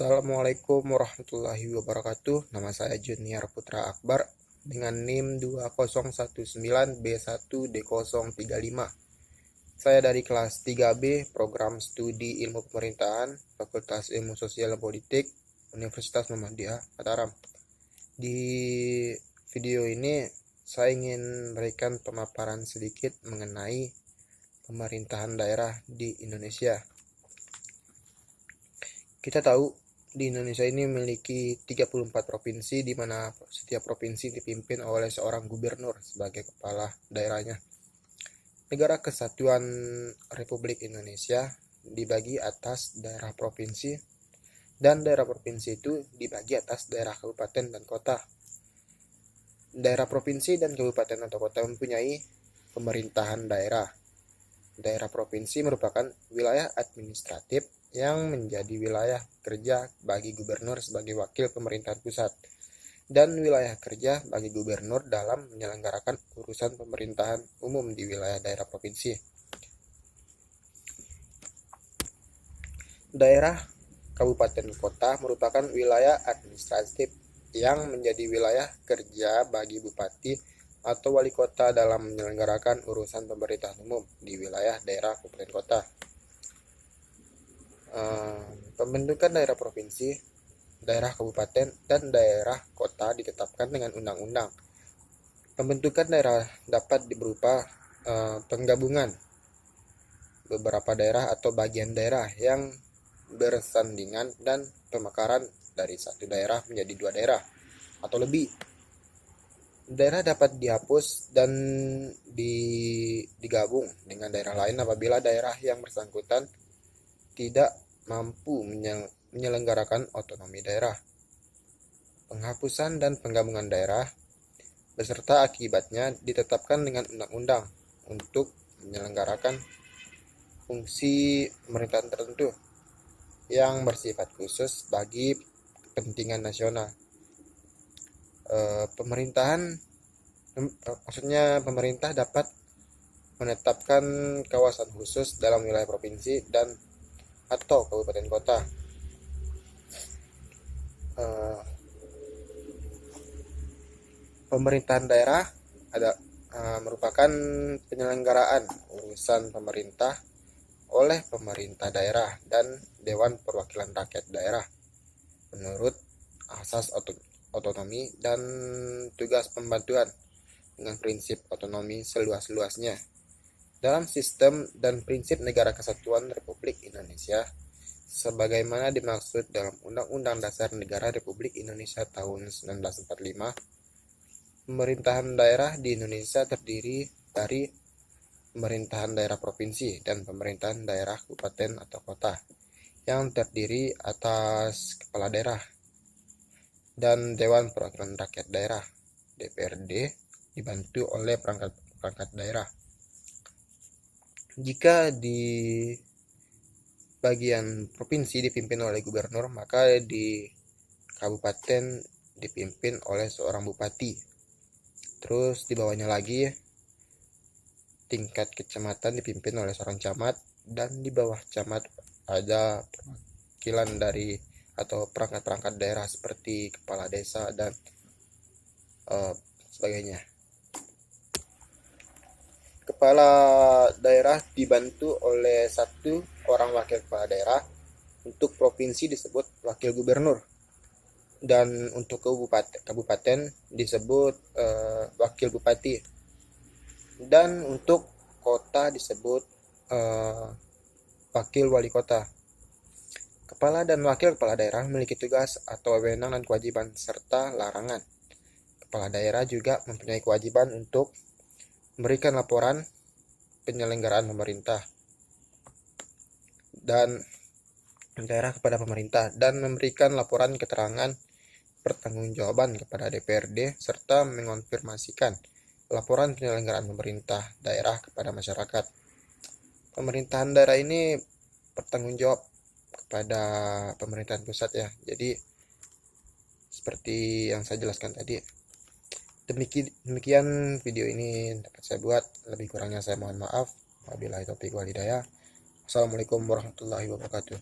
Assalamualaikum warahmatullahi wabarakatuh. Nama saya Junior Putra Akbar dengan NIM 2019B1D035. Saya dari kelas 3B Program Studi Ilmu Pemerintahan, Fakultas Ilmu Sosial dan Politik, Universitas Muhammadiyah Mataram. Di video ini saya ingin memberikan pemaparan sedikit mengenai pemerintahan daerah di Indonesia. Kita tahu di Indonesia ini memiliki 34 provinsi, di mana setiap provinsi dipimpin oleh seorang gubernur sebagai kepala daerahnya. Negara Kesatuan Republik Indonesia dibagi atas daerah provinsi, dan daerah provinsi itu dibagi atas daerah kabupaten dan kota. Daerah provinsi dan kabupaten atau kota mempunyai pemerintahan daerah. Daerah provinsi merupakan wilayah administratif yang menjadi wilayah kerja bagi gubernur sebagai wakil pemerintahan pusat, dan wilayah kerja bagi gubernur dalam menyelenggarakan urusan pemerintahan umum di wilayah daerah provinsi. Daerah kabupaten kota merupakan wilayah administratif yang menjadi wilayah kerja bagi bupati atau wali kota dalam menyelenggarakan urusan pemerintahan umum di wilayah daerah kabupaten kota. Pembentukan daerah provinsi, daerah kabupaten, dan daerah kota ditetapkan dengan undang-undang. Pembentukan daerah dapat berupa penggabungan beberapa daerah atau bagian daerah yang bersandingan dan pemekaran dari satu daerah menjadi dua daerah atau lebih. Daerah dapat dihapus dan digabung dengan daerah lain apabila daerah yang bersangkutan tidak mampu menyelenggarakan otonomi daerah. Penghapusan dan penggabungan daerah beserta akibatnya ditetapkan dengan undang-undang untuk menyelenggarakan fungsi pemerintahan tertentu yang bersifat khusus bagi kepentingan nasional. Pemerintah dapat menetapkan kawasan khusus dalam wilayah provinsi dan atau kabupaten kota. Pemerintahan daerah merupakan penyelenggaraan urusan pemerintah oleh pemerintah daerah dan Dewan Perwakilan Rakyat Daerah menurut asas otonomi dan tugas pembantuan dengan prinsip otonomi seluas-luasnya dalam sistem dan prinsip Negara Kesatuan Republik Indonesia sebagaimana dimaksud dalam Undang-Undang Dasar Negara Republik Indonesia tahun 1945. Pemerintahan daerah di Indonesia terdiri dari pemerintahan daerah provinsi dan pemerintahan daerah kabupaten atau kota yang terdiri atas kepala daerah dan Dewan Perwakilan Rakyat Daerah DPRD dibantu oleh perangkat daerah. Jika di bagian provinsi dipimpin oleh gubernur, maka di kabupaten dipimpin oleh seorang bupati. Terus di bawahnya lagi tingkat kecamatan dipimpin oleh seorang camat, dan di bawah camat ada perwakilan dari atau perangkat-perangkat daerah seperti kepala desa dan sebagainya. Kepala daerah dibantu oleh satu orang wakil kepala daerah. Untuk provinsi disebut wakil gubernur, dan untuk kabupaten disebut wakil bupati, dan untuk kota disebut wakil wali kota. Kepala dan wakil kepala daerah memiliki tugas atau wewenang dan kewajiban serta larangan. Kepala daerah juga mempunyai kewajiban untuk memberikan laporan penyelenggaraan pemerintah dan daerah kepada pemerintah, dan memberikan laporan keterangan pertanggungjawaban kepada DPRD serta mengonfirmasikan laporan penyelenggaraan pemerintah daerah kepada masyarakat. Pemerintahan daerah ini bertanggung jawab kepada pemerintahan pusat ya. Jadi seperti yang saya jelaskan tadi. Demikian video ini dapat saya buat. Lebih kurangnya saya mohon maaf. Wabillahi taufiq wal hidayah. Assalamualaikum warahmatullahi wabarakatuh.